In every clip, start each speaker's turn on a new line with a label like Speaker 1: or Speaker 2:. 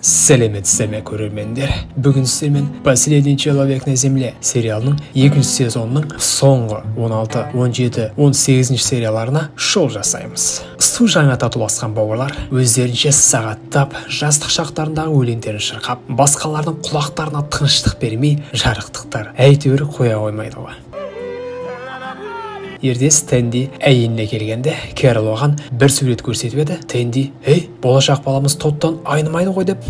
Speaker 1: Сәлеметсіздер ме көрермендер? Бүгін сіздермен «Последний человек на земле» сериалының 2-ші сезонының соңғы 16, 17, 18 серияларына шоу жасаймыз. Су жаңа татуласқан бауырлар өздерінше сағаттап жастық шақтарындағы өлеңдерін шырқап, басқалардың құлақтарына тыныштық бермей жарықтықтар әйтеуір қоя қоймайды ғой. Ертес Тенди әйеліне келгенде, Кэрол оған бір сурет көрсетіп еді. Тенди, болашақ баламыз Тоддан айнымайды ғой деп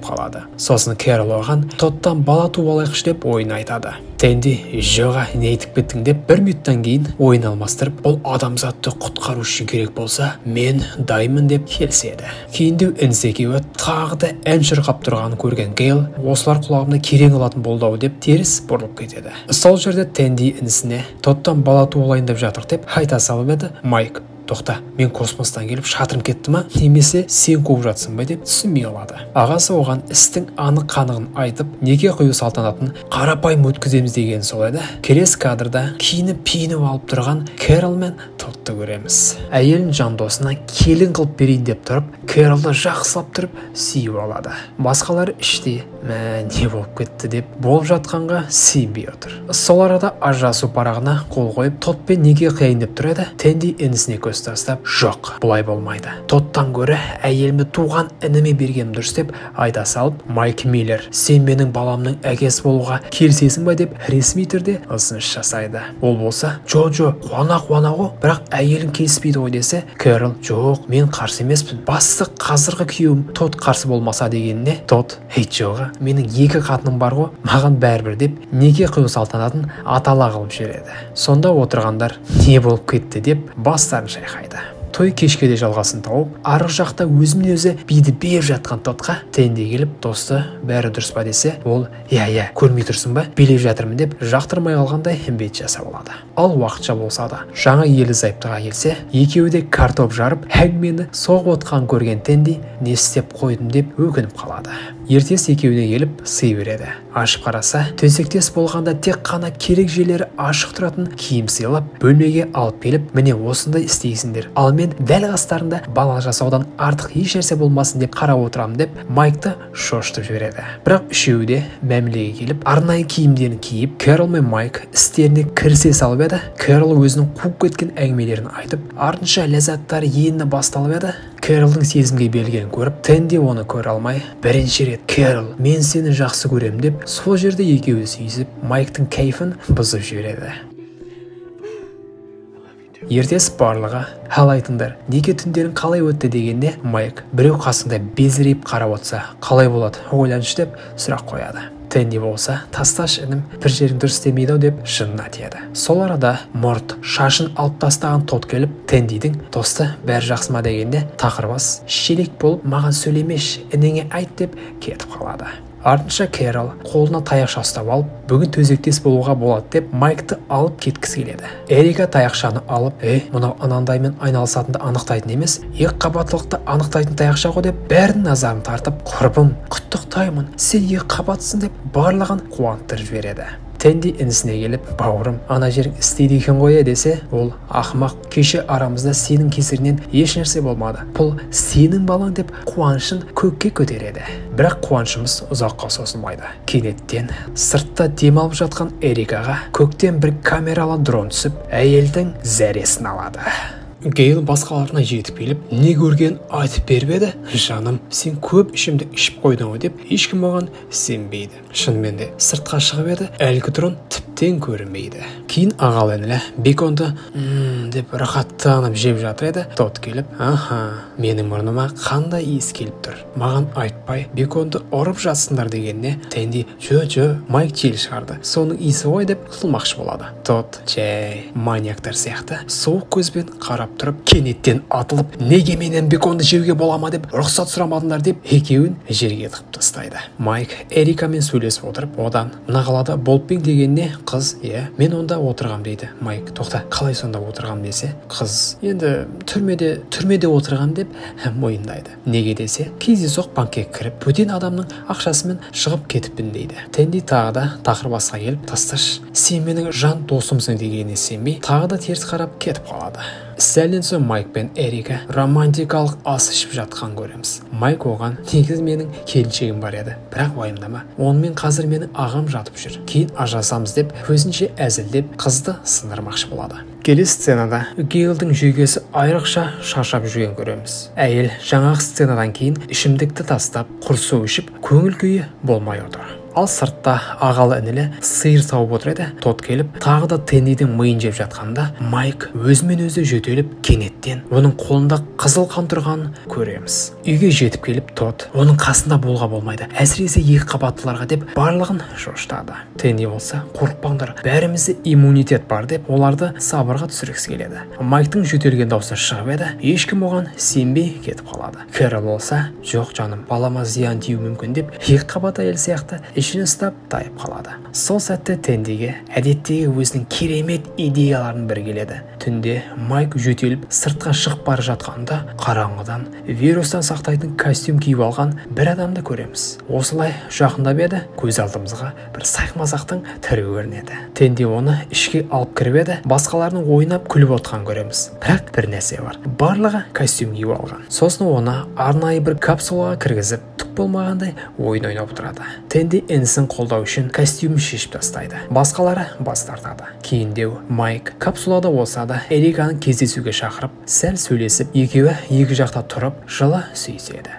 Speaker 1: қалады. Сосын Кэрол оған Тоддан бала туып алайықшы деп ойын айтады. Тенди, жоға, не айтып кеттің деп 1 минуттан кейін ойын алмастырып, бұл адамзатты құтқару үшін керек болса, мен даймын деп келіседі. Кейінде інісі екеуі тағы да ән шырқап тұрғанын көрген Гейл, осылар құлағымда керең алатын болды-ау деп теріс бұрылып кетеді. Сол жерде Тенди інісіне Тоддан бала туып алайын деп жатыр деп айта салып еді. Майк, тоқта, мен космостан келіп шатырым кетті ма, немесе сен қуып жатсың ба деп түсінбей қалады. Ағасы оған істің анық қанығын айтып, неке қию салтанатын қарапайым өткіземіз деген сол еді. Келесі кадрда киініп алып тұрған Кэрол мен Тодды көреміз. Әйелін жан досына келін қылып берейін деп тұрып, Кэролды жақсылап тұрып сүйіп алады. Басқалар іште, не болып кетті деп болып жатқанға сенбей отыр. Сол арада ажырасу парағына қол қойып, Тодпен неке қияйын деп тұр еді. Тенди інісіне көз тастап, жоқ, бұлай болмайды. Тоддан гөрі әйелімді туған ініме бергенім дұрыс деп айта салып, Майк Миллер, сен менің баламның әкесі болуға келісесің ба деп ресми түрде ұсыныс жасайды. Ол болса, жо, қуана ғой, бірақ әйелім келіспейді ғой десе, Кэрол, жоқ, мен қарсы емеспін. Басты қазіргі күйеуім Тод қарсы болмаса дегеніне, Тод, жоға, менің 2 қатыным бар ғой, маған бәрібір деп неке қию салтанатын атала қылып жібереді. Сонда отырғандар не болып кетті деп бастарын шайқайды. Той кешке де жалғасын тауып, арғы жақта өзімен өзі биді беріп жатқан Тодқа Тенди келіп, досты, бәрі дұрыс па десе, ол, көрмей тұрсың ба, билеп жатырмын деп жақтырмай қалғандай бет жасап алады. Ал уақытша болса да, жаңа елі зайыптыға келсе, екеуі де картоп жарып, әңгімені соғып отқан көрген Тенди не істеп қойдым деп өкініп қалады. Ертес екеуіне келіп сый береді. Ашып қараса, төсектес болғанда тек қана керек жерлері ашық тұратын киім сыйлап, бөлмеге алып келіп, міне осындай істейсіңдер. Ал мен дәл қастарында бала жасаудан артық еш нәрсе болмасын деп қарап отырамын деп Майкты шошытып жібереді. Бірақ үшеуі де мәмілеге келіп, арнайы киімдерін киіп, Кэрол мен Майк істеріне кірісе салып еді. Кэрол өзінің қуып кеткен әңгімелерін айтып, артынша ләззаттары енді басталып еді. Кэролдың сезімге берілгенін көріп, Тенди оны көре алмай, бірінші рет Кэрол, мен сені жақсы көрем деп, сол жерде екеуі сүйісіп, Майктың кайфын бұзып жібереді. Ертес барлығы, «Ал айтыңдар, неке түндерің қалай өтті?» дегенде, Майк, біреу қасында безірейіп қарап отса, қалай болады, ойланшы деп сұрақ қояды. Тенди болса, тасташ інім, бір жерің дұрыс істемейді деп шынына тиеді. Сол арада мұрт, шашын алып тастаған Тод келіп, Тендидің досты бәрі жақсы ма дегенде, тақырбас, шелек болып, маған сөйлемеш, ініңе айт деп кетіп қалады. Артынша Кэрол қолына таяқша ұстап алып, бүгін төсектес болуға болады деп Майкты алып кеткісі келеді. Эрика таяқшаны алып, мынау анандаймен айналысатынды анықтайтын емес, 2 қабаттылықты анықтайтын таяқша ғой деп бәрінің назарын тартып, құрбым, құттықтаймын, сен 2 қабатсың деп барлығын қуантырып жібереді. Тенди інісіне келіп, бауырым, ана жерің істейді екен ғой десе, ол, ақымақ, кеше арамызда сенің кесірінен еш нәрсе болмады. Бұл сенің балаң деп қуанышын көкке көтереді. Бірақ қуанышымыз ұзаққа созылмайды. Кенеттен сыртта демалып жатқан Эрикаға көктен бір камералы дрон түсіп, әйелдің зәресін алады. Гейл басқаларына жетіп келіп, не көрген айтып беріп еді. Жаным, сен көп ішімді ішіп қойдың ғой деп, ешкім оған сенбейді. Шынымен де сыртқа шығып еді, әлгі дрон тіптен көрінбейді. Кейін ағалы інілі беконды деп рахаттанып жеп жатыр еді. Тод келіп, менің мұрныма қандай иіс келіп тұр. Маған айтпай, беконды ұрып жатсыңдар дегенне, Тенди, жо, Майк жел шығарды. Соның иісі ғой деп қылмақшы болады. Тод, маньяктар сияқты, суық көзбен қарап тұрып, кенеттен атылып, неге менен беконды жеуге болама деп рұқсат сұрамадыңдар деп екеуін жерге тығып тастайды. Майк Эрикамен сөйлесіп отырып, одан мына қалада болып пең дегенне, қыз, мен онда отырғам дейді. Майк, тоқта, қалай сонда отырғам десе, қыз, енді түрмеде отырғам деп мойындайды. Неге десе, кездейсоқ банкке кіріп, бөтен адамның ақшасымен шығып кетіппін дейді. Тенди тағы да тақырбасқа келіп, тасташ, сен менің жан досымсың дегеніне сенбей, тағы да теріс қарап кетіп қалады. Сәлден соң Майк пен Эрика романтикалық ас ішіп жатқан көреміз. Майк оған: негіз менің келіншегім бар еді, бірақ уайымдама, онымен қазір менің ағам жатып жүр, кейін ажырасамыз деп көзінше әзілдеп қызды сындырмақшы болады. Келесі сценада Гейлдің жүйкесі айрықша шаршап жүрген көреміз. Әйел жаңағы сценадан кейін ішімдікті тастап құр су ішіп көңіл күйі болмай отыр. Ал сыртта ағалы інілі сиыр сауып отыр еді. Тот келіп тағы да Тендидің миын жеп жатқанда Майк өзімен өзі жөтеліп кенеттен оның қолында қызыл қан тұрғанын көреміз. Үйге жетіп келіп Тот оның қасында болуға болмайды, әсіресе екі қабаттыларға деп барлығын шошытады. Тенди болса: қорықпаңдар, бәрімізде иммунитет бар деп оларды сабырға түсіргісі келеді. Майктың жөтелген даусы шығып еді, ешкім оған сенбей кетіп қалады. Кэрол болса: жоқ жаным, балама зиян тиюі мүмкін деп екі қабат әйел сияқты ішін ұстап тайып қалады. Сол сәтте Тендиге әдеттегі өзінің керемет идеяларын бір келеді. Түнде Майк жөтеліп сыртқа шығып бара жатқанда қараңғыдан вирустан сақтайтын костюм киіп алған бір адамды көреміз. Осылай жақындап еді, көз алдымызға бір сайқымазақтың түрі көрінеді. Тенди оны ішке алып кіріп еді, басқалардың ойнап күліп отқан көреміз. Бірақ бір нәрсе бар: барлығы костюм киіп алған. Сосын оны арнайы бір капсулаға кіргізіп түк болмағандай ойын ойнап тұрады. Тенди інісін қолдау үшін костюмін шешіп тастайды. Басқалары бас тартады. Кейіндеу Майк капсулада болса да Эриканы кездесуге шақырып, сәл сөйлесіп, екеуі екі жақта тұрып жылы сүйіседі.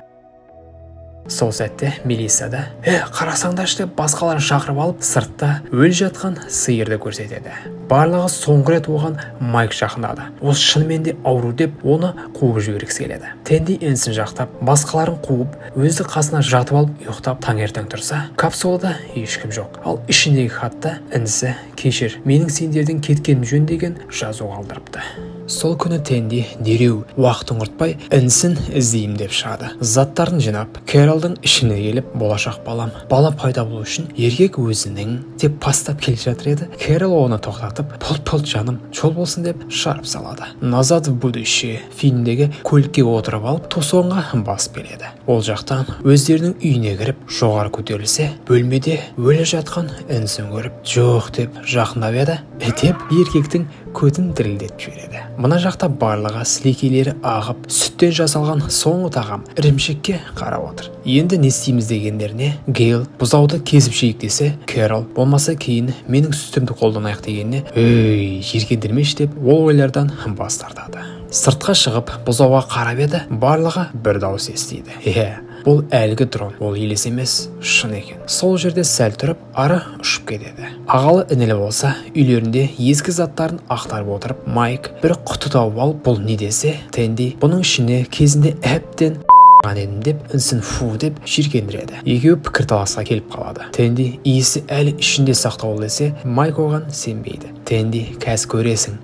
Speaker 1: Сол сәтте Мелисса да: қарасаңдаршы деп басқаларын шақырып алып, сыртта өлі жатқан сиырды көрсетеді. Барлығы соңғы рет оған Майк жақындады. Ол шынымен де ауру деп оны қуып жібергісі келеді. Тенди інісін жақтап, басқаларын қуып, өзі қасына жатып алып ұйықтап, таңертең тұрса, капсулада ешкім жоқ. Ал ішіндегі хатта інісі: кешір, менің сендерден кеткенім жөн деген жазу қалдырыпты. Сол күні Тенди дереу уақытын құртпай інісін іздеймін деп шығады. Заттарын жинап, Кэролдың ішіне келіп: болашақ балам, бала пайда болу үшін еркек өзінің деп бастап келе жатыр еді. Кэрол оны тоқтатып: пұлт жаным, жол болсын деп шығарып салады. Назад в будущее фильмдегі көлікке отырып алып тосонға басып келеді. Ол жақтан өздерінің үйіне кіріп, жоғары көтерілсе, бөлмеде өлі жатқан інісін көріп, жоқ деп жақындап еді, деп еркектің көтін дірілдетіп жібереді. Мына жақта барлығы сілекейлері ағып, сүттен жасалған соңғы тағам ірімшікке қарап отыр. Енді не істейміз дегендеріне Гейл бұзауды кезіп жейік десе, Кэрол болмаса кейін менің сүтімді қолданайық дегеніне: жиіркендірмеші деп ол ойлардан бас тартады. Сыртқа шығып бұзауға қарап еді, барлығы бір дауыс естиді: бұл әлгі дрон, ол елес емес, шын екен. Сол жерде сәл тұрып, ары ұшып кетеді. Ағалы інілі болса, үйлерінде ескі заттарын ақтарып отырып, Майк бір құты тауып алып, бұл не десе, Тенди бұның ішіне кезінде әбден едім деп інісін фу деп жиіркендіреді. Екеуі пікірталасқа келіп қалады. Тенди иісі әлі ішінде сақтаулы десе, Майк оған сенбейді. Тенди: кәз көресің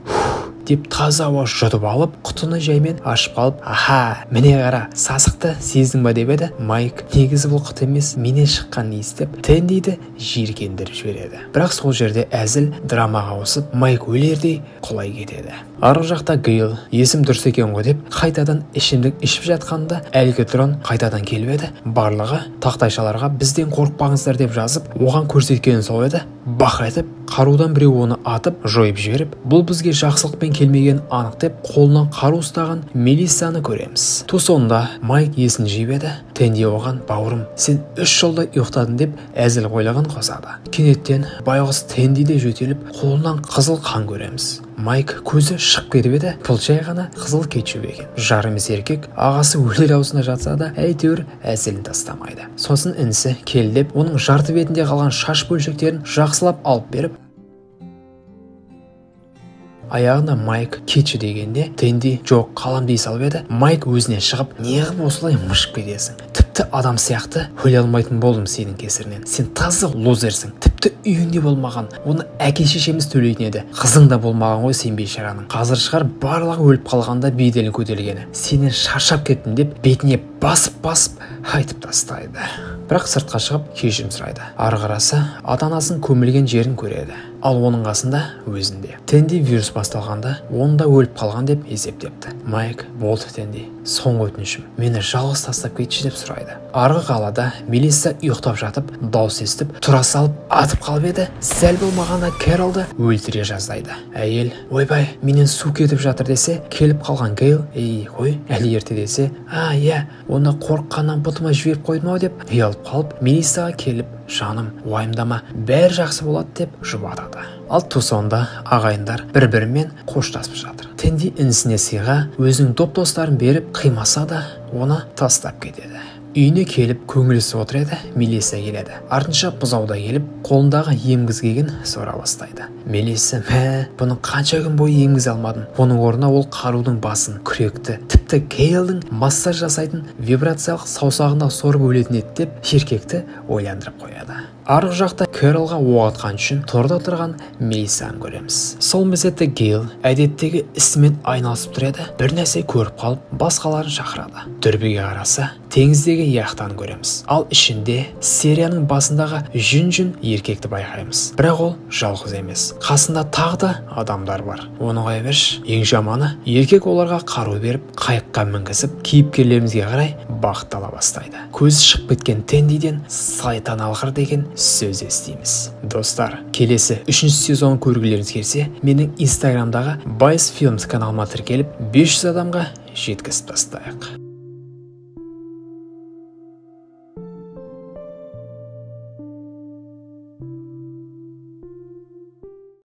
Speaker 1: деп таза ауа жұтып алып, құтыны жаймен ашып қалып: аха, міне қара, сасықты сездің ба деп еді. Майк: негізі бұл құт емес, менен шыққан иіс деп Тендиді жиіркендіріп жібереді. Бірақ сол жерде әзіл драмаға ауысып, Майк өлердей құлай кетеді. Арғы жақта Гейл: есім дұрыс екен ғой деп қайтадан ішімдік ішіп жатқанда, әлгі дрон қайтадан келіп еді. Барлығы тақтайшаларға бізден қорықпаңыздар деп жазып, оған көрсеткені сол еді. Бақ етіп, қарудан біреу оны атып, жойып жіберіп, бұл бізге жақсылықпен келмеген анық деп қолынан қару ұстаған Мелиссаны көреміз. Тусонда Майк есін жиып еді. Тенди оған: бауырым, сен 3 жылда ұйықтадың деп әзіл ойлаған қосады. Кенеттен байғұс Тендиде жөтеліп, қолынан қызыл қан көреміз. Майк көзі шығып кетіп еді, бұл жай ғана қызыл кетчуп екен. Жарымыз еркек, ағасы өлер аузына жатса да, әйтеуір әзілін тастамайды. Сосын інісі келдеп, оның жарты бетінде қалған шаш бөлшектерін жақсылап алып беріп, аяғына Майк кетші дегенде, Тенди жоқ қалам дей салып еді. Майк өзіне шығып: неғып осылай мышып кетесің? Тіпті адам сияқты өле алмайтын болдым сенің кесірінен. Сен таза лузерсің. Тіпті үйіңде болмаған, оны әке-шешеміз төлейтін еді. Қызың да болмаған ғой сен бейшараның. Қазір шығар барлығы өліп қалғанда беделі көтерілгені. Сенен шаршап кеттім деп бетіне басып айтып тастайды. Бірақ сыртқа шығып кешірім сұрайды. Ары қараса ата-анасының көмілген жерін көреді. Ал оның қасында өзінде. Тенди вирус басталғанда онда өліп қалған деп есептепті. Майк, болды Тенди, соңғы өтінішім, мені жалғыз тастап кетші деп сұрайды. Арғы қалада Мелисса ұйықтап жатып, дауыс естіп, тұра салып атып қалып еді. Сәл болмағанда Кэролды өлтіре жаздайды. Әйел, ойбай, менен су кетіп жатыр десе, келіп қалған Гейл, қой, әлі ерте десе, иә, оны қорыққаннан бұтыма жіберіп қойдым-ау деп ұялып қалып, Мелиссаға келіп, жаным, уайымдама, бәрі жақсы болады деп жұбатады. Ал тусонда ағайындар бір-бірімен қоштасып жатыр. Тенди інісіне сыйға өзінің доп-достарын беріп қимаса да оны тастап кетеді. Үйіне келіп көңілсіз отыр еді, Мелисса келеді. Артынша бұзауда келіп, қолындағы емгізгегін сора бастайды. Мелисса, бұны қанша күн бойы емгізе алмадым. Оның орнына ол қарудың басын, күректі, тіпті Гейлдің массаж жасайтын вибрациялық саусағында сорып өлетін еді деп еркекті ойландырып қояды. Арғы жақта Кэролға оқ атқан үшін торда тұрған Мелиссаны көреміз. Сол мезетте Гейл әдеттегі ісімен айналысып тұр еді, бір нәрсе көріп қалып, басқаларын шақырады. Дүрбіге қараса, теңіздегі яхтаны көреміз. Ал ішінде серияның басындағы жүн еркекті байқаймыз. Бірақ ол жалғыз емес. Қасында тағы да адамдар бар. Оны қоя берші. Ең жаманы, еркек оларға қару беріп, қайыққа мінгізіп, кейіпкерлерімізге қарай бағыттала бастайды. Көзі шығып кеткен Тендиден сайтан алғыр деген сөз естиміз. Достар, келесі 3-ші сезон көргілеріңіз келсе, менің инстаграмдағы Байс Films каналыма тіркеліп 500 адамға жеткізіп тастайық.